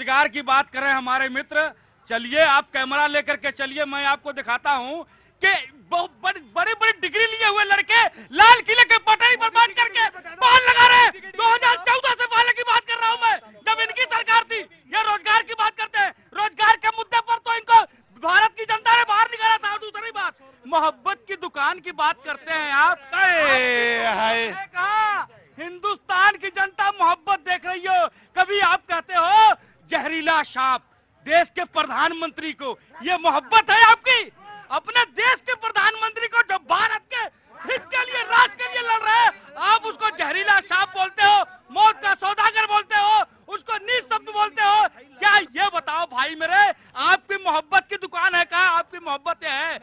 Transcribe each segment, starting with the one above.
रोजगार की बात करें हमारे मित्र, चलिए आप कैमरा लेकर के चलिए, मैं आपको दिखाता हूं कि बहुत बड़ी बड़ी डिग्री लिए हुए लड़के लाल किले के पटरी पर बैठ करके पाल लगा रहे हैं। 2014 से पहले की बात कर रहा हूं मैं, जब इनकी सरकार थी। ये रोजगार की बात करते हैं, रोजगार के मुद्दे पर तो इनको भारत की जनता ने बाहर निकाला था। दूसरी बात, मोहब्बत की दुकान की बात करते हैं आप। कहा हिंदुस्तान की जनता मोहब्बत देख रही हो, कभी आप कहते हो जहरीला सांप देश के प्रधानमंत्री को, ये मोहब्बत है आपकी? अपने देश के प्रधानमंत्री को जो भारत के हित के लिए, राष्ट्र के लिए लड़ रहे हैं, आप उसको जहरीला सांप बोलते हो, मौत का सौदागर बोलते हो, उसको नीच शब्द बोलते हो। क्या ये बताओ भाई मेरे, आपकी मोहब्बत की दुकान है? कहाँ आपकी मोहब्बत है?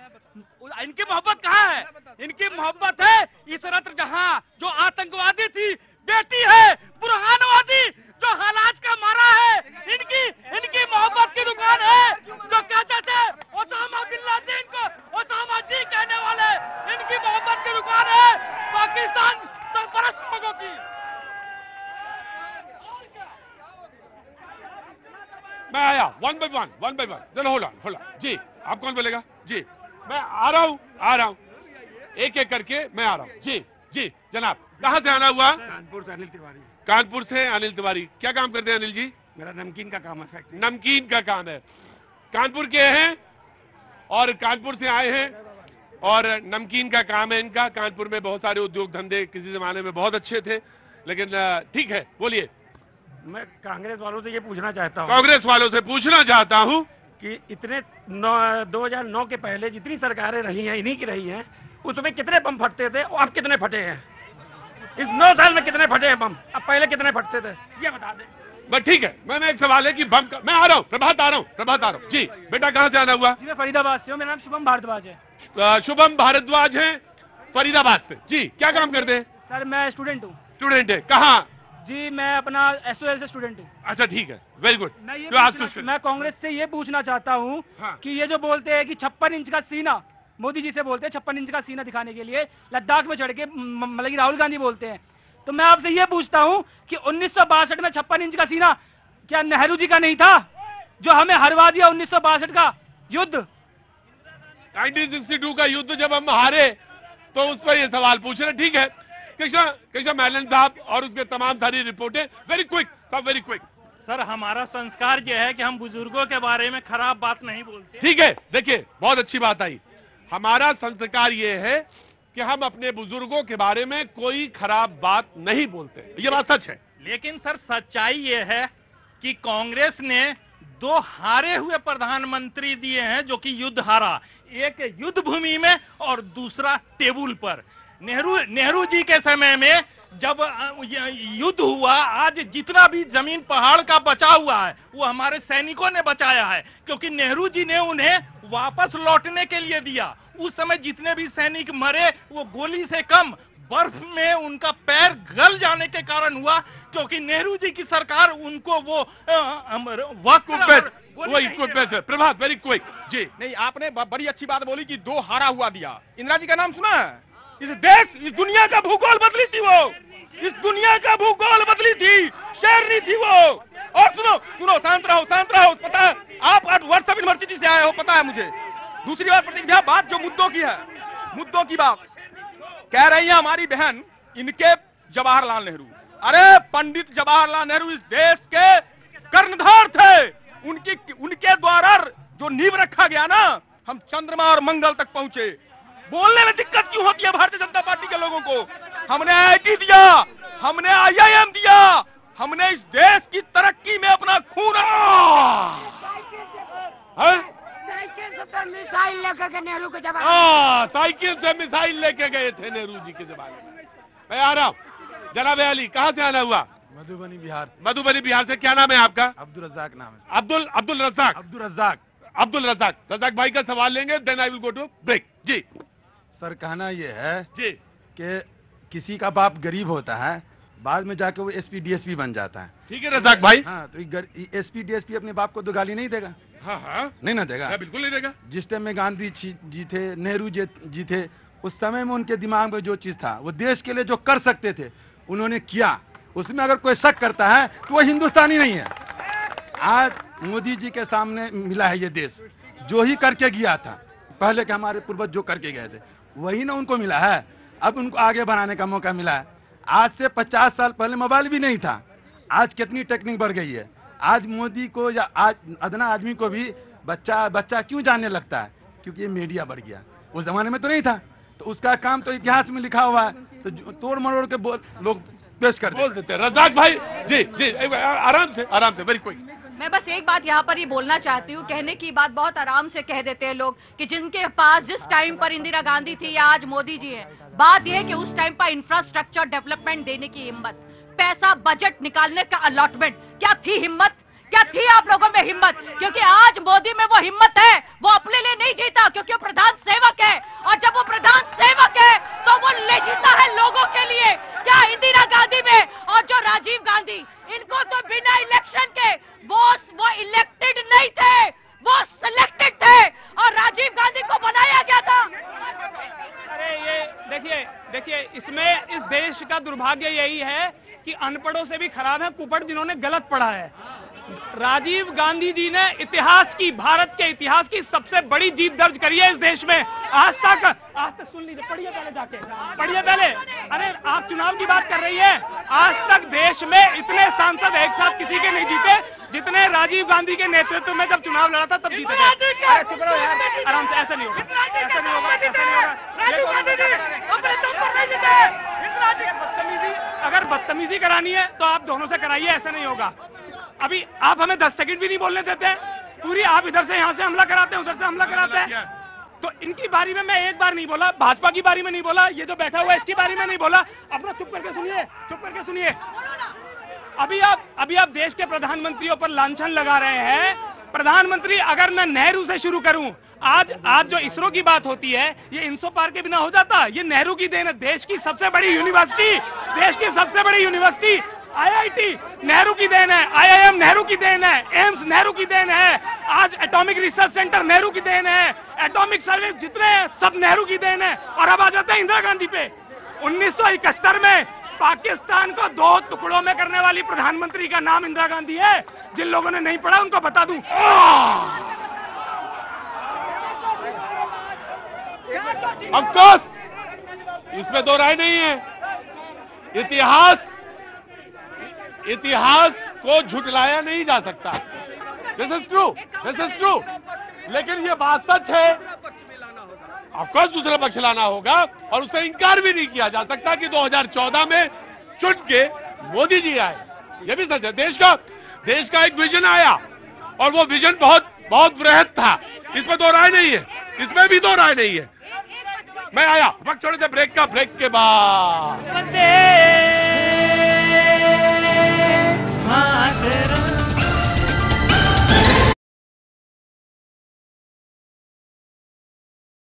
इनकी मोहब्बत कहाँ है? इनकी मोहब्बत है इसरत जहां, जो आतंकवादी थी, बेटी है बुरहानवादी, जो हालात का मारा है। इनकी मोहब्बत की दुकान है। जो कहते थे ओसामा बिन लादेन को ओसामा जी कहने वाले, इनकी मोहब्बत की दुकान है पाकिस्तान सरपरस्त लोगों की। मैं आया वन बाय वन। चलो होल्ड जी, आप कौन बोलेगा? जी मैं आ रहा हूँ एक एक करके मैं आ रहा हूँ। जी जनाब, कहाँ से आना हुआ? कानपुर से अनिल तिवारी। कानपुर से अनिल तिवारी, क्या काम करते हैं अनिल जी? मेरा नमकीन का काम है, फैक्ट्री। नमकीन का काम है। कानपुर के हैं और कानपुर से आए हैं और नमकीन का काम है इनका। कानपुर में बहुत सारे उद्योग धंधे किसी जमाने में बहुत अच्छे थे, लेकिन ठीक है, बोलिए। मैं कांग्रेस वालों से ये पूछना चाहता हूँ, कांग्रेस वालों से पूछना चाहता हूँ कि इतने 2009 के पहले जितनी सरकारें रही हैं, इन्हीं की रही हैं, उसमें कितने बम फटते थे और अब कितने फटे हैं? इस 9 साल में कितने फटे हैं बम? अब पहले कितने फटते थे, ये बता दें। बस ठीक है, मैंने एक सवाल है कि बम का, मैं आ रहा हूँ, प्रभात आ रहा हूँ। जी बेटा, कहाँ से आना हुआ? जी मैं फरीदाबाद से हूँ, मेरा नाम शुभम भारद्वाज है। शुभम भारद्वाज है फरीदाबाद से। जी क्या काम करते हैं? सर मैं स्टूडेंट हूँ। स्टूडेंट है, कहाँ? जी मैं अपना SOL से स्टूडेंट हूँ। अच्छा ठीक है, वेरी गुड। मैं कांग्रेस से ये पूछना चाहता हूँ कि ये जो बोलते हैं कि 56 इंच का सीना, मोदी जी से बोलते हैं 56 इंच का सीना दिखाने के लिए लद्दाख में चढ़ के, मतलब राहुल गांधी बोलते हैं, तो मैं आपसे ये पूछता हूँ कि 1962 में 56 इंच का सीना क्या नेहरू जी का नहीं था, जो हमें हरवा दिया 1962 का युद्ध? 1962 का युद्ध जब हम हारे तो उस पर ये सवाल पूछ रहे। ठीक है, कृष्णा मैनन साहब और उसके तमाम सारी रिपोर्टें, वेरी क्विक सब, वेरी क्विक। सर हमारा संस्कार यह है कि हम बुजुर्गों के बारे में खराब बात नहीं बोलते। ठीक है, देखिए बहुत अच्छी बात आई। हमारा संस्कार ये है कि हम अपने बुजुर्गों के बारे में कोई खराब बात नहीं बोलते, ये बात सच है। लेकिन सर सच्चाई ये है कि कांग्रेस ने 2 हारे हुए प्रधानमंत्री दिए हैं, जो कि युद्ध हारा, एक युद्ध भूमि में और दूसरा टेबल पर। नेहरू जी के समय में जब युद्ध हुआ, आज जितना भी जमीन पहाड़ का बचा हुआ है वो हमारे सैनिकों ने बचाया है, क्योंकि नेहरू जी ने उन्हें वापस लौटने के लिए दिया। उस समय जितने भी सैनिक मरे वो गोली से कम बर्फ में उनका पैर गल जाने के कारण हुआ, क्योंकि नेहरू जी की सरकार उनको वो वही प्रभात, वेरी क्विक। जी नहीं, आपने बड़ी अच्छी बात बोली कि 2 हारा हुआ दिया। इंदिरा जी का नाम सुना है? इस देश, इस दुनिया का भूगोल बदली थी वो, इस दुनिया का भूगोल बदली थी, शेरनी थी वो। और सुनो, शांत रहो, पता है आप व्हाट्सएप यूनिवर्सिटी से आए हो, पता है मुझे। दूसरी बात प्रतिज्ञा, बात जो मुद्दों की है, मुद्दों की बात कह रही है हमारी बहन, इनके जवाहरलाल नेहरू, अरे पंडित जवाहरलाल नेहरू इस देश के कर्णधार थे। उनके द्वारा जो नींव रखा गया ना, हम चंद्रमा और मंगल तक पहुंचे। बोलने में दिक्कत क्यों होती है भारतीय जनता पार्टी के लोगों को? हमने IIT दिया, हमने IIM दिया, हमने इस देश की तरक्की में अपना खून मिसाइल लेकर के नेहरू के जवाब, साइकिल से मिसाइल लेके गए थे नेहरू जी के जमाने में। मैं आ रहा हूँ। जनाब अली, कहाँ से आना हुआ? मधुबनी बिहार। मधुबनी बिहार से। क्या नाम है आपका? अब्दुल रज़ाक नाम है। अब्दुल रज़ाक भाई का सवाल लेंगे, then I will go to break. जी सर, कहना यह है जी कि किसी का बाप गरीब होता है, बाद में जाके वो SP DSP बन जाता है। ठीक है रज़ाक भाई। हाँ, तो SP DSP अपने बाप को तो गाली नहीं देगा। हाँ नहीं ना देगा, बिल्कुल नहीं देगा। जिस टाइम में गांधी जी थे, नेहरू जी थे, उस समय में उनके दिमाग में जो चीज था, वो देश के लिए जो कर सकते थे उन्होंने किया। उसमें अगर कोई शक करता है तो वो हिंदुस्तानी नहीं है। आज मोदी जी के सामने मिला है ये देश, जो ही करके गया था पहले के हमारे पूर्वज जो करके गए थे वही ना उनको मिला है। अब उनको आगे बढ़ाने का मौका मिला है। आज से 50 साल पहले मोबाइल भी नहीं था, आज कितनी टेक्निक बढ़ गई है। आज मोदी को या आज अदना आदमी को भी बच्चा क्यों जानने लगता है, क्योंकि ये मीडिया बढ़ गया। उस जमाने में तो नहीं था, तो उसका काम तो इतिहास में लिखा हुआ है, तो तोड़ मरोड़ के लोग पेश कर बोल देते हैं। रज़ाक भाई जी आराम से वेरी क्विक। मैं बस एक बात यहाँ पर ये बोलना चाहती हूँ, कहने की बात बहुत आराम से कह देते हैं लोग कि जिनके पास जिस टाइम पर इंदिरा गांधी थी या आज मोदी जी है, बात यह है कि उस टाइम पर इंफ्रास्ट्रक्चर डेवलपमेंट देने की हिम्मत, पैसा बजट निकालने का अलॉटमेंट, क्या थी हिम्मत, क्या थी आप लोगों में हिम्मत? क्योंकि आज मोदी में वो हिम्मत है, वो अपने लिए नहीं जीता क्योंकि वो प्रधान सेवक है, और जब वो प्रधान सेवक है तो वो ले जीता है लोगों के लिए। क्या इंदिरा गांधी में और जो राजीव गांधी, इनको तो बिना इलेक्शन के वो इलेक्टेड नहीं थे, वो सिलेक्टेड थे, और राजीव गांधी को बनाया गया था। अरे ये देखिए इसमें इस देश का दुर्भाग्य यही है कि अनपढ़ों से भी खराब है कुपड़ जिन्होंने गलत पढ़ा है। राजीव गांधी जी ने भारत के इतिहास की सबसे बड़ी जीत दर्ज करी है इस देश में। आज तक सुन लीजिए, पढ़िए पहले जाके, पढ़िए पहले। अरे आप चुनाव की बात कर रही है, आज तक देश में इतने सांसद एक साथ किसी के नहीं जीते जितने राजीव गांधी के नेतृत्व में जब चुनाव लड़ा था तब जीते थे। अरे चुप रहो यार, आराम से, ऐसा नहीं होगा, ऐसा नहीं होगा, ऐसा नहीं होगा। अगर बदतमीजी करानी है तो आप दोनों से कराइए, ऐसा नहीं होगा। अभी आप हमें 10 सेकंड भी नहीं बोलने देते, पूरी आप इधर से यहां से हमला कराते हैं, उधर से हमला कराते हैं। तो इनकी बारी में मैं एक बार नहीं बोला, भाजपा की बारी में नहीं बोला, ये जो बैठा हुआ है इसकी बारी में नहीं बोला। अपना चुप करके सुनिए। अभी आप देश के प्रधानमंत्रियों पर लांछन लगा रहे हैं। प्रधानमंत्री, अगर मैं नेहरू से शुरू करूं, आज जो इसरो की बात होती है ये इंसो पार के बिना हो जाता? ये नेहरू की देन है। देश की सबसे बड़ी यूनिवर्सिटी IIT नेहरू की देन है, IIM नेहरू की देन है, एम्स नेहरू की देन है, आज एटॉमिक रिसर्च सेंटर नेहरू की देन है, एटॉमिक सर्विस जितने हैं सब नेहरू की देन है। और अब आ जाते हैं इंदिरा गांधी पे। 1971 में पाकिस्तान को 2 टुकड़ों में करने वाली प्रधानमंत्री का नाम इंदिरा गांधी है। जिन लोगों ने नहीं पढ़ा उनको बता दूं, ऑफ कोर्स इसमें दो राय नहीं है। इतिहास को झुटलाया नहीं जा सकता। This is true. लेकिन ये बात सच है, ऑफकोर्स दूसरा पक्ष लाना होगा और उससे इनकार भी नहीं किया जा सकता कि 2014 में चुन के मोदी जी आए। ये भी सच है। देश का एक विजन आया और वो विजन बहुत वृहद था। इसमें दो राय नहीं है, इसमें भी दो राय नहीं है। मैं आया वक्त थोड़े से ब्रेक के बाद।